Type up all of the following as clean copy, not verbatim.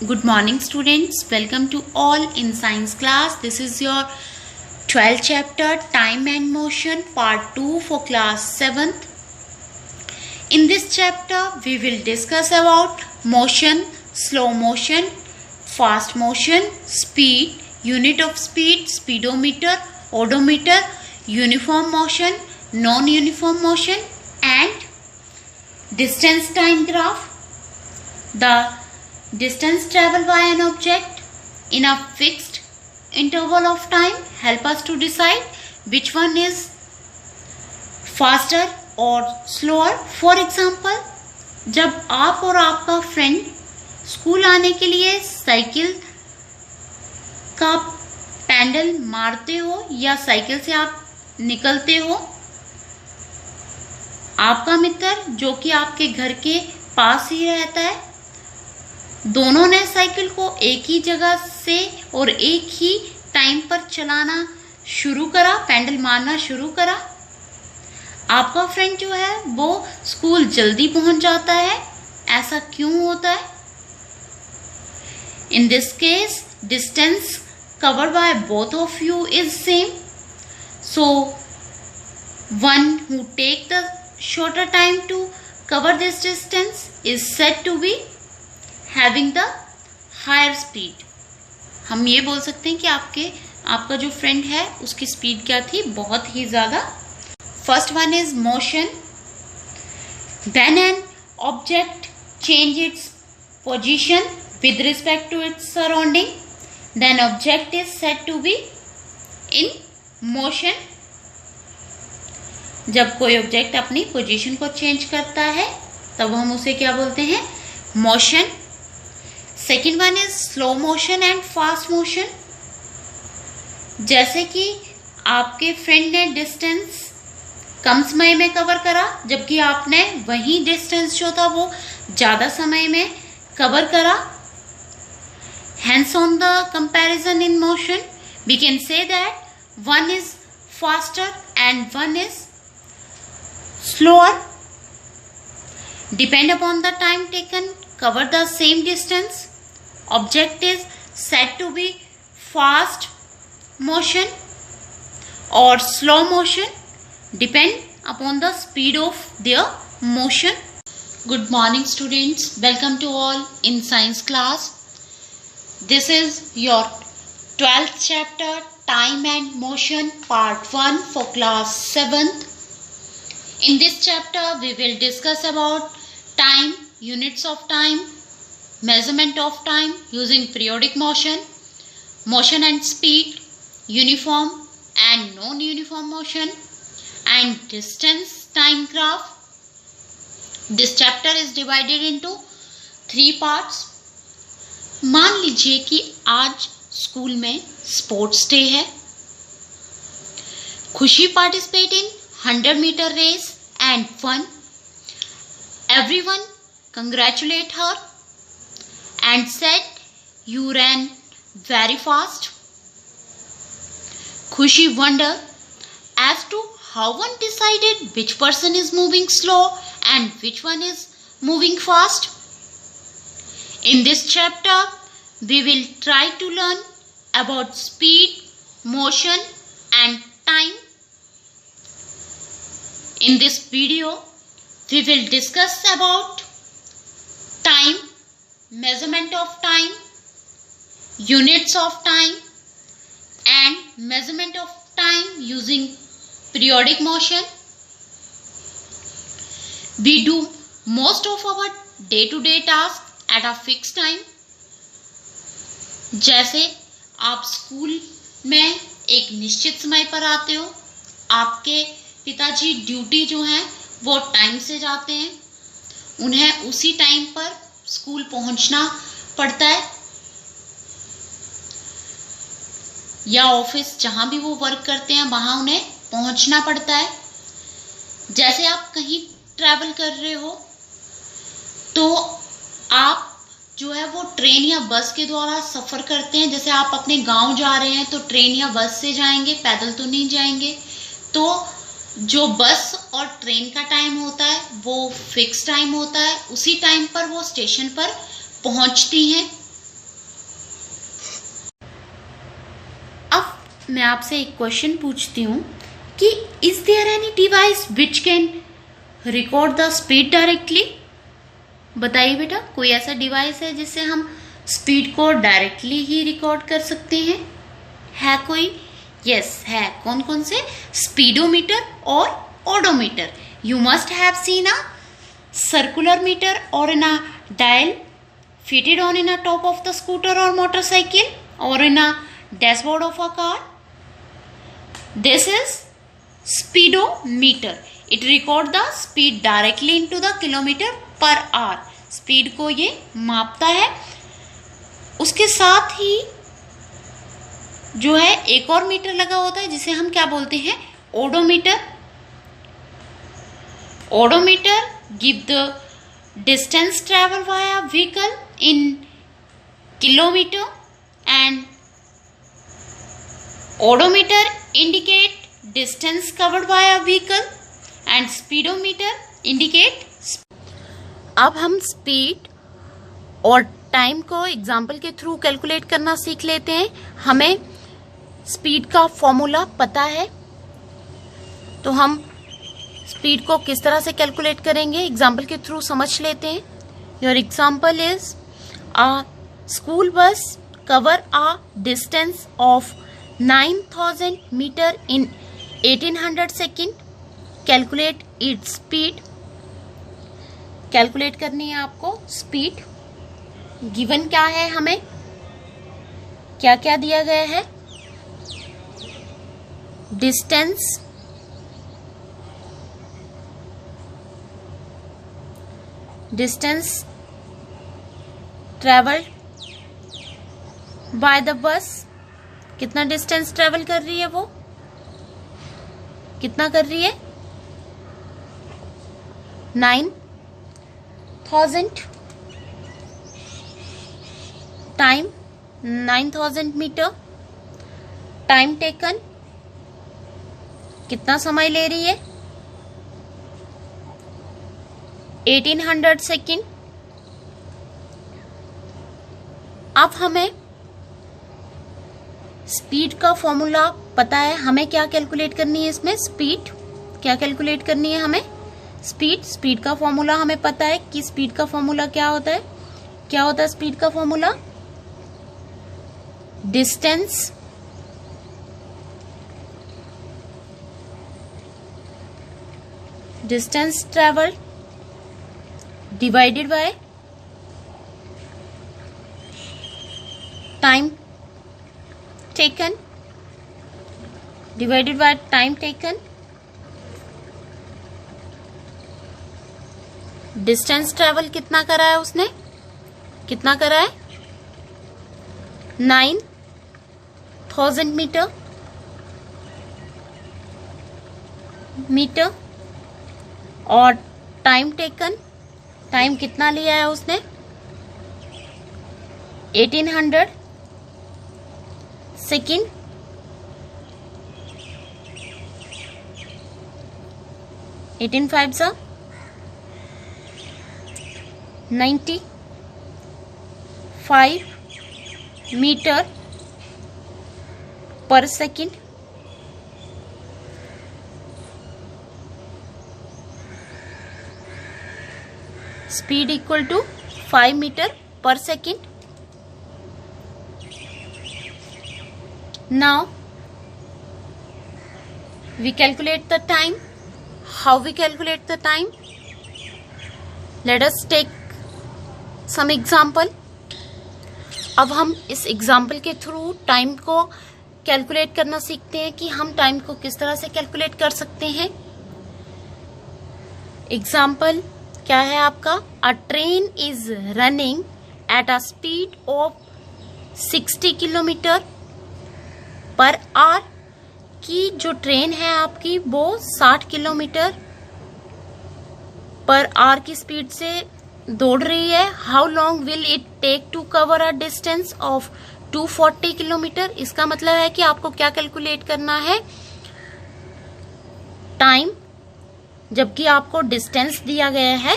Good morning students, welcome to all in science class. This is your 12th chapter time and motion part 2 for class 7th. In this chapter we will discuss about motion, slow motion, fast motion, speed, unit of speed, speedometer, odometer, uniform motion, non-uniform motion and distance time graph. The distance traveled by an object in a fixed interval of time help us to decide which one is faster or slower. For example, जब आप और आपका friend school आने के लिए cycle का pedal मारते हो या साइकिल से आप निकलते हो, आपका मित्र जो कि आपके घर के पास ही रहता है, दोनों ने साइकिल को एक ही जगह से और एक ही टाइम पर चलाना शुरू करा, पैडल मारना शुरू करा। आपका फ्रेंड जो है वो स्कूल जल्दी पहुंच जाता है। ऐसा क्यों होता है? In this case distance covered by both of you is same, so one who take the shorter time to cover this distance is said to be having the higher speed. हम ये बोल सकते हैं कि आपका जो फ्रेंड है उसकी स्पीड क्या थी, बहुत ही ज्यादा। First one is motion. When an object change its position with respect to its surrounding, then object is said to be in motion. जब कोई ऑब्जेक्ट अपनी पोजीशन को चेंज करता है तब हम उसे क्या बोलते हैं? Motion. Second one is slow motion and fast motion. जैसे कि आपके फ्रेंड ने डिस्टेंस कम समय में कवर करा जबकि आपने वही डिस्टेंस जो था वो ज्यादा समय में कवर करा. Hence on the comparison in motion we can say that one is faster and one is slower. Depend upon the time taken, cover the same distance. Object is said to be fast motion or slow motion. Depend upon the speed of their motion. Good morning students. Welcome to all in science class. This is your 12th chapter time and motion part 1 for class 7th. In this chapter, we will discuss about time, units of time, measurement of time using periodic motion, motion and speed, uniform and non-uniform motion, and distance time graph. This chapter is divided into 3 parts. मान लीजिए कि आज school में sports day है. खुशी participate in 100 meter race and won. Everyone congratulate her and said you ran very fast. Khushi wondered as to how one decided which person is moving slow and which one is moving fast. In this chapter we will try to learn about speed, motion and time. In this video, we will discuss about time, measurement of time, units of time, and measurement of time using periodic motion. We do most of our day-to-day tasks at a fixed time. जैसे आप school में एक निश्चित समय पर आते हो, आपके पिताजी ड्यूटी जो है वो टाइम से जाते हैं, उन्हें उसी टाइम पर स्कूल पहुंचना पड़ता है, या ऑफिस जहां भी वो वर्क करते हैं वहां उन्हें पहुंचना पड़ता है. जैसे आप कहीं ट्रैवल कर रहे हो तो आप जो है वो ट्रेन या बस के द्वारा सफर करते हैं. जैसे आप अपने गांव जा रहे हैं तो ट्रेन या बस से जाएंगे, पैदल तो नहीं जाएंगे. तो जो बस और ट्रेन का टाइम होता है वो फिक्स टाइम होता है, उसी टाइम पर वो स्टेशन पर पहुंचती हैं. मैं आपसे एक क्वेश्चन पूछती हूँ कि is there any device which can record the speed directly? बताइए बेटा, कोई ऐसा डिवाइस है जिससे हम स्पीड को डायरेक्टली ही रिकॉर्ड कर सकते हैं? है कोई? यस है। कौन कौन से? स्पीडोमीटर और odometer. You must have seen a circular meter or in a dial fitted on in a top of the scooter or motorcycle or in a dashboard of a car. This is speedometer. It record the speed directly into the kilometer per hour. Speed को ये मापता है. उसके साथ ही जो है एक और मीटर लगा होता है जिसे हम क्या बोलते हैं? Odometer. Odometer give the distance travel via vehicle in kilometer and odometer indicate distance covered by a vehicle and speedometer indicate. अब हम स्पीड और टाइम को एग्जाम्पल के थ्रू कैलकुलेट करना सीख लेते हैं. हमें स्पीड का फॉर्मूला पता है तो हम स्पीड को किस तरह से कैलकुलेट करेंगे एग्जाम्पल के थ्रू समझ लेते हैं. Your example is a school bus cover a distance of 9000 metre in 1800 second. Calculate its speed. Calculate करनी है आपको स्पीड. गिवन क्या है, हमें क्या क्या दिया गया है? Distance, distance travelled by the bus. कितना डिस्टेंस ट्रेवल कर रही है वो? कितना कर रही है? 9000. Time 9000 metre. टाइम टेकन कितना समय ले रही है? 1800 सेकेंड. अब हमें स्पीड का फॉर्मूला पता है. हमें क्या कैलकुलेट करनी है इसमें? स्पीड. क्या कैलकुलेट करनी है हमें? स्पीड. स्पीड का फॉर्मूला हमें पता है कि स्पीड का फॉर्मूला क्या होता है. क्या होता है स्पीड का formula? Distance travelled divided by time taken divided by time taken. Distance travel कितना करा है उसने? कितना करा है? 9000 मीटर. और टाइम टेकन, टाइम कितना लिया है उसने? 1800 सेकेंड. एटीन 95 मीटर पर second. Speed equal to 5 meter per second. Now we calculate the time. How we calculate the time? Let us take some example. अब हम इस एग्जाम्पल के थ्रू टाइम को कैलकुलेट करना सीखते हैं कि हम टाइम को किस तरह से कैलकुलेट कर सकते हैं. एग्जाम्पल क्या है आपका? अ train is running at a speed of 60 kilometre per our. की जो ट्रेन है आपकी वो 60 किलोमीटर पर आवर की स्पीड से दौड़ रही है. How long will it take to cover a distance of 240 kilometre. इसका मतलब है कि आपको क्या कैलकुलेट करना है? टाइम, जबकि आपको डिस्टेंस दिया गया है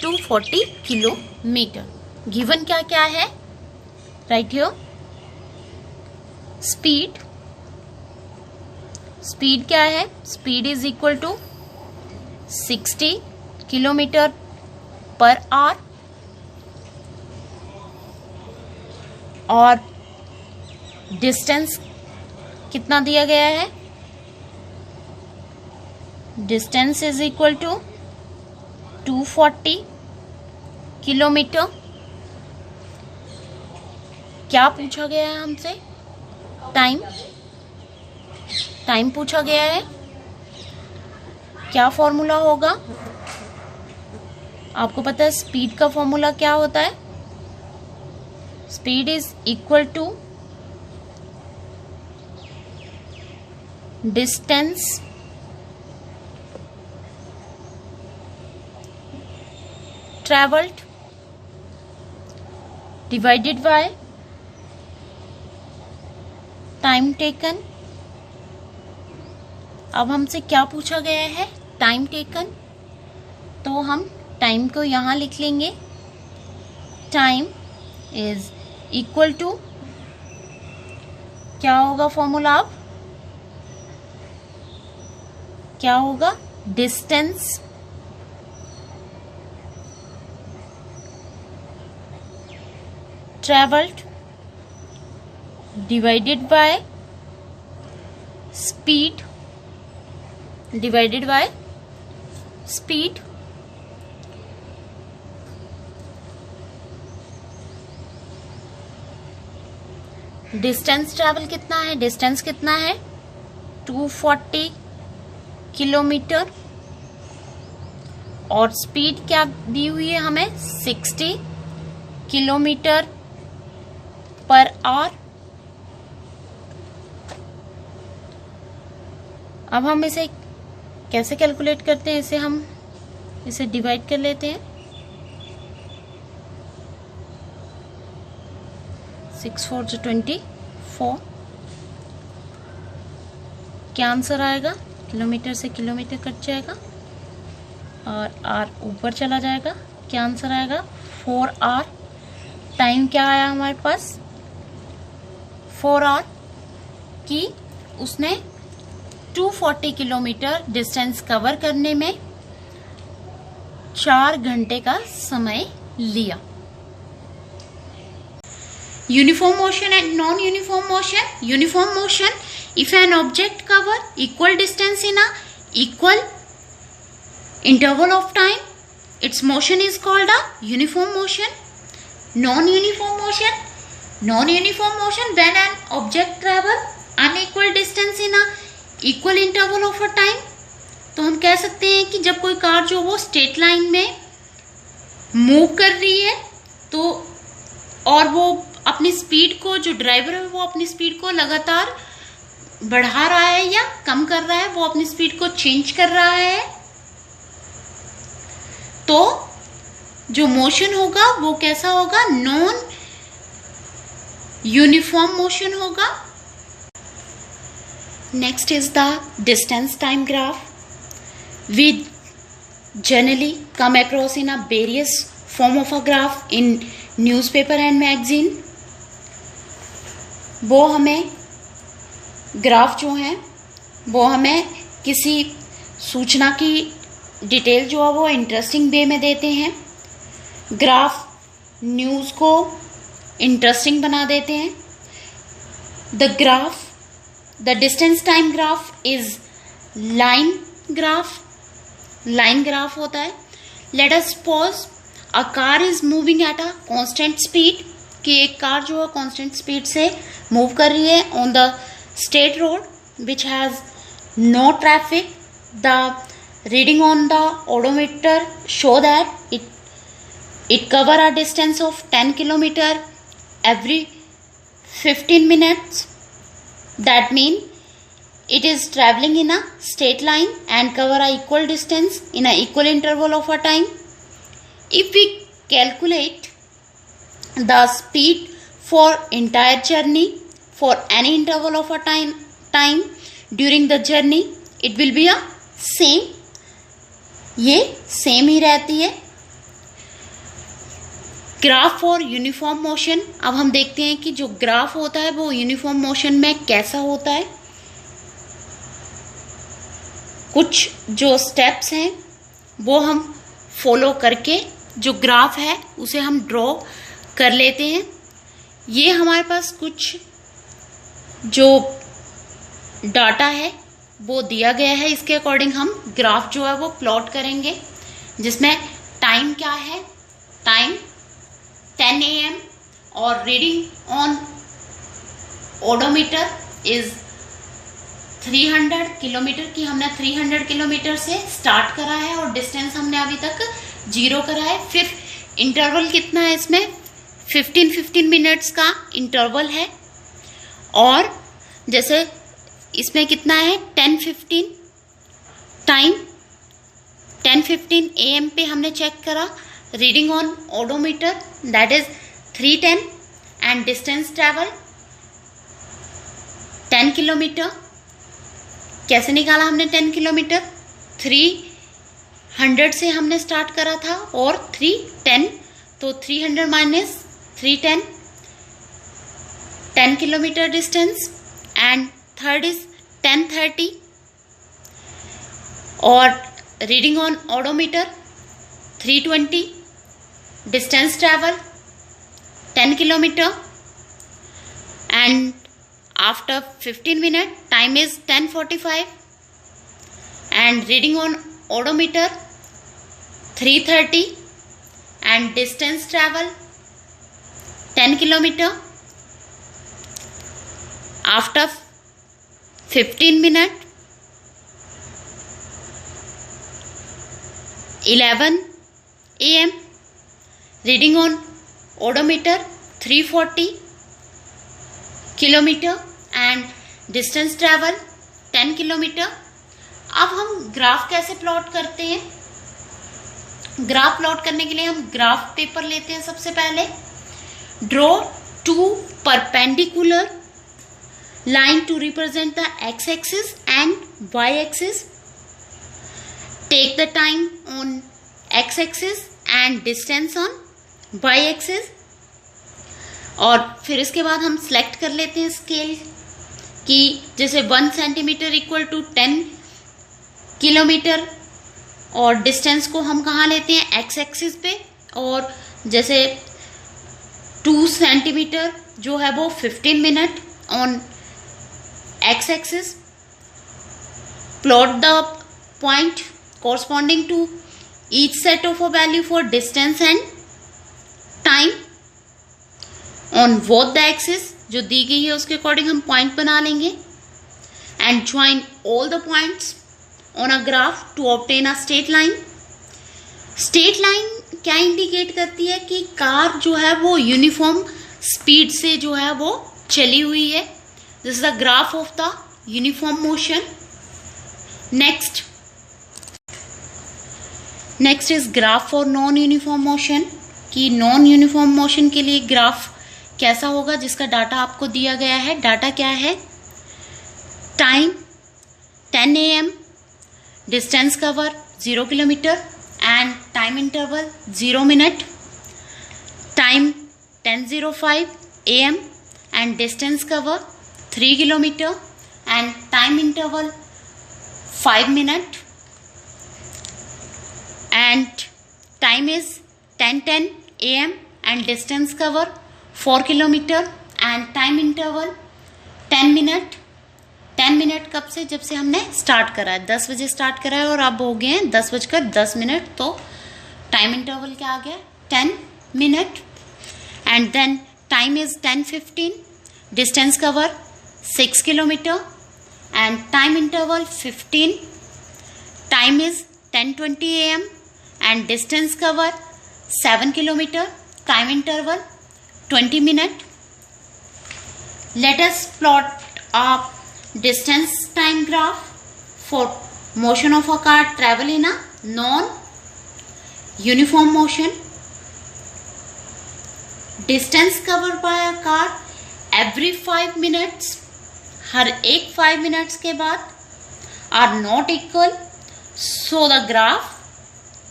240 किलोमीटर. गिवन क्या क्या है? राइट हियर स्पीड स्पीड क्या है? Speed is equal to 60 kilometre per hour और डिस्टेंस कितना दिया गया है? Distance is equal to 240 kilometre. क्या पूछा गया है हमसे? टाइम पूछा गया है। क्या फॉर्मूला होगा? आपको पता है स्पीड का फॉर्मूला क्या होता है? Speed is equal to distance travelled divided by time taken. अब हमसे क्या पूछा गया है? Time taken. तो हम टाइम को यहां लिख लेंगे। टाइम इज इक्वल टू, क्या होगा फॉर्मूला? अब क्या होगा? Distance travelled divided by speed divided by speed. Distance travel कितना है? डिस्टेंस कितना है? 240 किलोमीटर और स्पीड क्या दी हुई है हमें? 60 किलोमीटर पर आवर। अब हम इसे कैसे कैलकुलेट करते हैं? इसे डिवाइड कर लेते हैं। 6 4 24। क्या आंसर आएगा? किलोमीटर से किलोमीटर कट जाएगा और आर ऊपर चला जाएगा। क्या आंसर आएगा? 4 आवर। टाइम क्या आया हमारे पास? 4 आवर की उसने 240 किलोमीटर डिस्टेंस कवर करने में 4 घंटे का समय लिया। Uniform motion and non-uniform motion. Uniform motion, if an object cover equal distance in a equal interval of time, its motion is called a uniform motion. Non-uniform motion. Non-uniform motion, when an object travel unequal distance in a equal interval of a time. तो हम कह सकते हैं कि जब कोई car जो वो स्ट्रेट लाइन में मूव कर रही है तो और वो अपनी स्पीड को, जो ड्राइवर है वो अपनी स्पीड को लगातार बढ़ा रहा है या कम कर रहा है, वो अपनी स्पीड को चेंज कर रहा है, तो जो मोशन होगा वो कैसा होगा? नॉन यूनिफॉर्म मोशन होगा। Next is the distance time graph. We generally come across in a various form of a graph in newspaper and magazine. वो हमें ग्राफ जो है वो हमें किसी सूचना की डिटेल जो है वो इंटरेस्टिंग वे में देते हैं. ग्राफ न्यूज़ को इंटरेस्टिंग बना देते हैं. The distance time graph is line graph. Line graph होता है. Let us suppose a car is moving at a constant speed, कि एक कार जो है कांस्टेंट स्पीड से मूव कर रही है on the state road which has no traffic. The reading on the odometer show that it cover a distance of 10 kilometer every 15 minutes. That means it is traveling in a straight line and cover a equal distance in a equal interval of a time. If we calculate the speed for entire journey for any interval of a time during the journey, it will be a same. ये same ही रहती है. Graph और uniform motion. अब हम देखते हैं कि जो ग्राफ होता है वो यूनिफॉर्म मोशन में कैसा होता है. कुछ जो स्टेप्स हैं वो हम फॉलो करके जो ग्राफ है उसे हम ड्रॉ कर लेते हैं। ये हमारे पास कुछ जो डाटा है वो दिया गया है, इसके अकॉर्डिंग हम ग्राफ जो है वो प्लॉट करेंगे, जिसमें टाइम क्या है, टाइम 10 AM और reading on odometer is 300 kilometre की। हमने 300 किलोमीटर से स्टार्ट करा है और डिस्टेंस हमने अभी तक 0 करा है। फिर इंटरवल कितना है, इसमें 15 मिनट्स का इंटरवल है। और जैसे इसमें कितना है 10:15 टाइम, 10:15 AM पे हमने चेक करा। Reading on odometer that is 310 and distance travel 10 kilometre. कैसे निकाला हमने 10 किलोमीटर, 300 से हमने स्टार्ट करा था और 310, तो 300 minus 310, 10 kilometre distance. And third is 10:30 और reading on odometer 320, distance travel 10 kilometre. And after 15 minutes time is 10:45 and reading on odometer 330 and distance travel 10 kilometer. After 15 minutes 11 AM reading on odometer 340 kilometre and distance travel 10 kilometre. अब हम graph कैसे plot करते हैं, graph plot करने के लिए हम graph paper लेते हैं। सबसे पहले draw 2 perpendicular line to represent the X axis and Y axis. Take the time on X axis and distance on Y axis. और फिर इसके बाद हम सिलेक्ट कर लेते हैं स्केल कि जैसे 1 सेंटीमीटर इक्वल टू 10 किलोमीटर, और डिस्टेंस को हम कहाँ लेते हैं एक्स एक्सिस पे, और जैसे 2 सेंटीमीटर जो है वो 15 minute on X axis. Plot the point corresponding to each set of a value for distance and time on both the axis, जो दी गई है उसके अकॉर्डिंग हम पॉइंट बना लेंगे। And join all the points on a graph to obtain a straight line. Straight line क्या indicate करती है कि कार जो है वो यूनिफॉर्म स्पीड से जो है वो चली हुई है। This is the graph of the uniform motion. Next is graph for non uniform motion, कि नॉन यूनिफॉर्म मोशन के लिए ग्राफ कैसा होगा, जिसका डाटा आपको दिया गया है। डाटा क्या है, time 10 AM, distance cover 0 kilometre and time interval 0 minute. Time 10:05 AM and distance cover 3 kilometre and time interval 5 minute. And time is 10:10 AM and distance cover 4 kilometre and time interval 10 minute. 10 minute कब से, जब से हमने start करा है, 10 बजे start करा है और अब हो गए हैं 10:10, तो टाइम इंटरवल क्या आ गया 10 minute. And then time is 10:15, distance cover 6 kilometre and time interval 15। Time is 10:20 AM and distance cover 7 kilometre, time interval 20 minutes. Let us plot a distance time graph for motion of a car travel in a non-uniform motion. Distance covered by a car every 5 minutes, हर एक 5 minutes के बाद are not equal, so the graph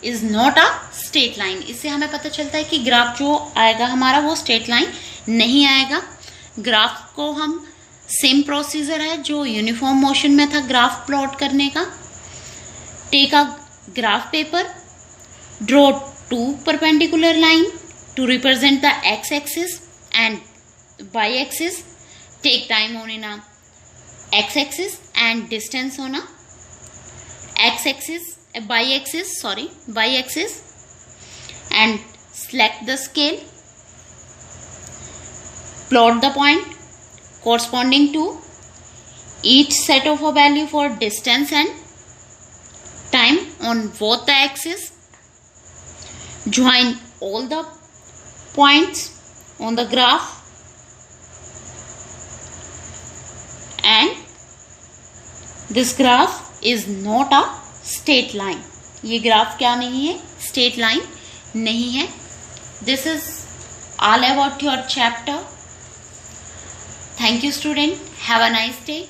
is not a straight line. इससे हमें पता चलता है कि graph जो आएगा हमारा वो स्ट्रेट लाइन नहीं आएगा। ग्राफ को हम सेम प्रोसीजर है जो यूनिफॉर्म मोशन में था ग्राफ प्लॉट करने का। Take a graph paper, draw two perpendicular lines to represent the x-axis and y-axis. Take time on a x-axis and distance on a y-axis, and select the scale. Plot the point corresponding to each set of a value for distance and time on both the axes. Join all the points on the graph and this graph is not a straight line. ये graph क्या नहीं है? Straight line नहीं है. This is all about your chapter. Thank you student. Have a nice day.